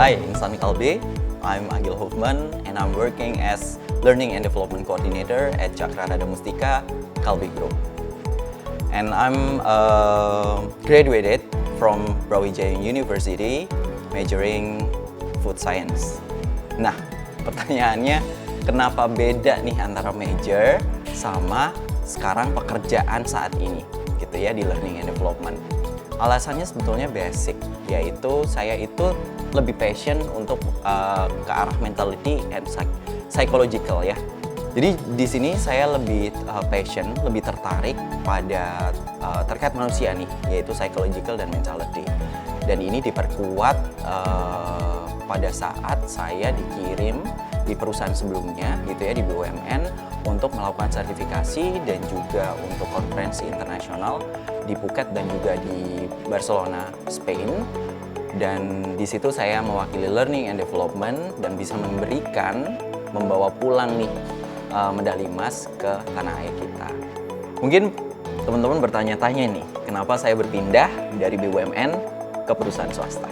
Hi, Insan Kalbe. I'm Agil Hofman and I'm working as Learning and Development Coordinator at Cakrarada Mustika Kalbe Group. And I'm graduated from Brawijaya University majoring food science. Nah, pertanyaannya kenapa beda nih antara major sama sekarang pekerjaan saat ini gitu ya di Learning and Development. Alasannya sebetulnya basic, yaitu saya itu lebih passion untuk ke arah mentality and psychological ya. Jadi di sini saya lebih passion, lebih tertarik pada terkait manusia nih, yaitu psychological dan mentality. Dan ini diperkuat pada saat saya dikirim di perusahaan sebelumnya gitu ya, di BUMN untuk melakukan sertifikasi dan juga untuk konferensi internasional di Phuket dan juga di Barcelona, Spain. Dan di situ saya mewakili Learning and Development dan bisa membawa pulang nih medali emas ke tanah air kita. Mungkin teman-teman bertanya-tanya nih, kenapa saya berpindah dari BUMN ke perusahaan swasta?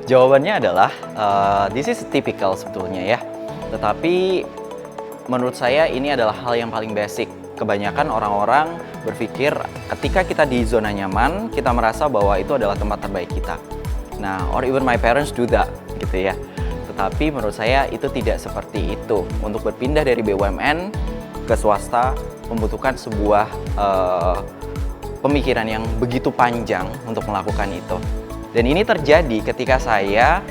Jawabannya adalah, this is typical sebetulnya ya. Tetapi menurut saya ini adalah hal yang paling basic. Kebanyakan orang-orang berpikir ketika kita di zona nyaman, kita merasa bahwa itu adalah tempat terbaik kita. Nah, or even my parents do that, gitu ya. Tetapi menurut saya itu tidak seperti itu. Untuk berpindah dari BUMN ke swasta membutuhkan sebuah pemikiran yang begitu panjang untuk melakukan itu. Dan ini terjadi ketika saya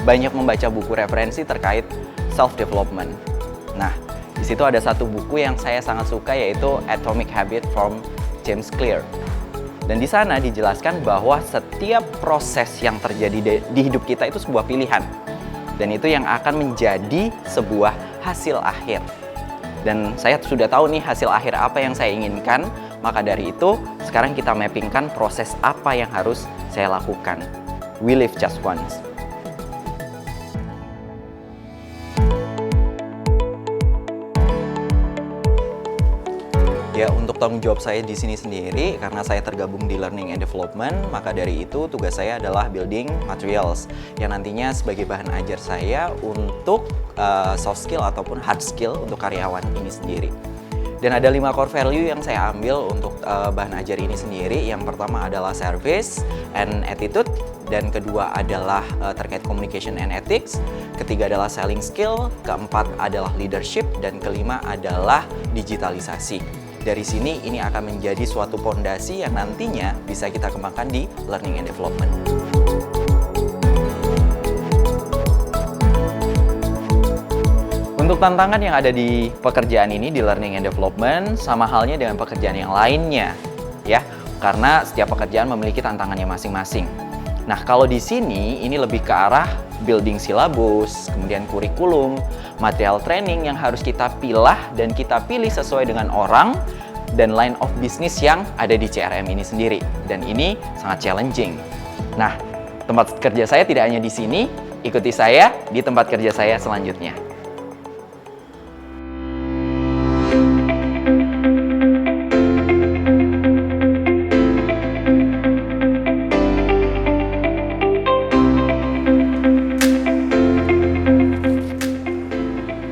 banyak membaca buku referensi terkait self-development. Nah, di situ ada satu buku yang saya sangat suka, yaitu Atomic Habits from James Clear. Dan di sana dijelaskan bahwa setiap proses yang terjadi di hidup kita itu sebuah pilihan. Dan itu yang akan menjadi sebuah hasil akhir. Dan saya sudah tahu nih hasil akhir apa yang saya inginkan. Maka dari itu, sekarang kita mappingkan proses apa yang harus saya lakukan. We live just once. Ya, untuk tanggung jawab saya di sini sendiri, karena saya tergabung di Learning and Development, maka dari itu tugas saya adalah building materials yang nantinya sebagai bahan ajar saya untuk soft skill ataupun hard skill untuk karyawan ini sendiri. Dan ada 5 core value yang saya ambil untuk bahan ajar ini sendiri. Yang pertama adalah service and attitude, dan kedua adalah terkait communication and ethics, ketiga adalah selling skill, keempat adalah leadership, dan kelima adalah digitalisasi. Dari sini ini akan menjadi suatu fondasi yang nantinya bisa kita kembangkan di Learning and Development. Untuk tantangan yang ada di pekerjaan ini di Learning and Development sama halnya dengan pekerjaan yang lainnya ya, karena setiap pekerjaan memiliki tantangannya masing-masing. Nah, kalau di sini ini lebih ke arah building silabus, kemudian kurikulum, material training yang harus kita pilah dan kita pilih sesuai dengan orang dan line of business yang ada di CRM ini sendiri. Dan ini sangat challenging. Nah, tempat kerja saya tidak hanya di sini, ikuti saya di tempat kerja saya selanjutnya.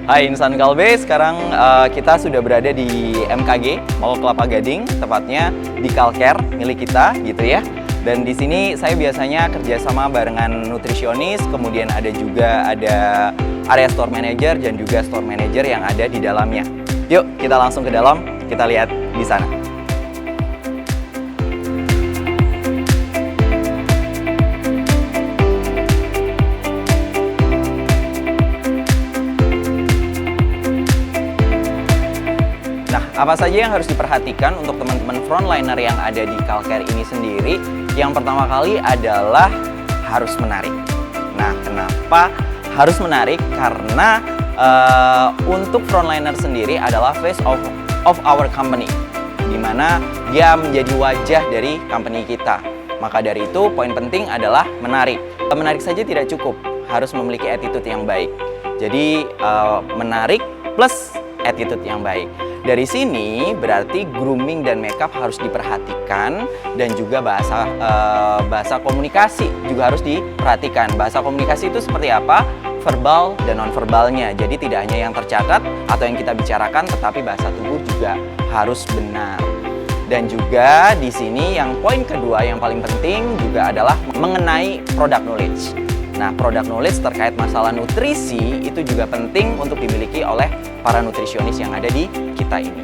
Hai Insan Kalbe, sekarang kita sudah berada di MKG, Mall Kelapa Gading, tepatnya di Kalker milik kita gitu ya. Dan di sini saya biasanya kerjasama barengan nutrisionis, kemudian ada area store manager dan juga store manager yang ada di dalamnya. Yuk kita langsung ke dalam, kita lihat di sana. Apa saja yang harus diperhatikan untuk teman-teman frontliner yang ada di Kalker ini sendiri? Yang pertama kali adalah harus menarik. Nah, kenapa harus menarik? Karena untuk frontliner sendiri adalah face of our company, di mana dia menjadi wajah dari company kita. Maka dari itu, poin penting adalah menarik. Menarik saja tidak cukup, harus memiliki attitude yang baik. Jadi, menarik plus attitude yang baik. Dari sini berarti grooming dan makeup harus diperhatikan, dan juga bahasa komunikasi juga harus diperhatikan. Bahasa komunikasi itu seperti apa? Verbal dan non-verbalnya. Jadi tidak hanya yang tercatat atau yang kita bicarakan, tetapi bahasa tubuh juga harus benar. Dan juga di sini yang poin kedua yang paling penting juga adalah mengenai product knowledge. Nah, product knowledge terkait masalah nutrisi itu juga penting untuk dimiliki oleh para nutrisionis yang ada di kita ini.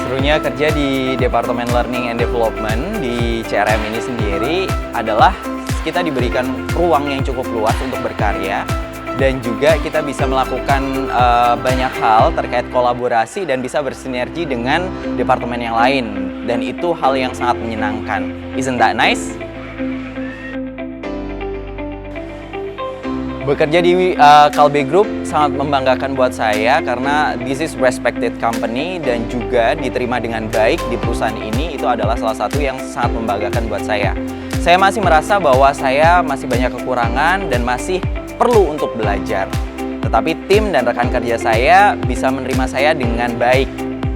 Serunya kerja di Departemen Learning and Development di CRM ini sendiri adalah kita diberikan ruang yang cukup luas untuk berkarya, dan juga kita bisa melakukan banyak hal terkait kolaborasi dan bisa bersinergi dengan departemen yang lain, dan itu hal yang sangat menyenangkan. Isn't that nice? Bekerja di Kalbe Group sangat membanggakan buat saya karena this is respected company, dan juga diterima dengan baik di perusahaan ini itu adalah salah satu yang sangat membanggakan buat saya. Saya masih merasa bahwa saya masih banyak kekurangan dan masih perlu untuk belajar. Tetapi tim dan rekan kerja saya bisa menerima saya dengan baik.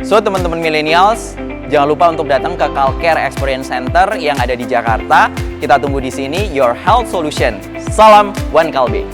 So, teman-teman millennials, jangan lupa untuk datang ke Kalcare Experience Center yang ada di Jakarta. Kita tunggu di sini, your health solution. Salam One Kalbe.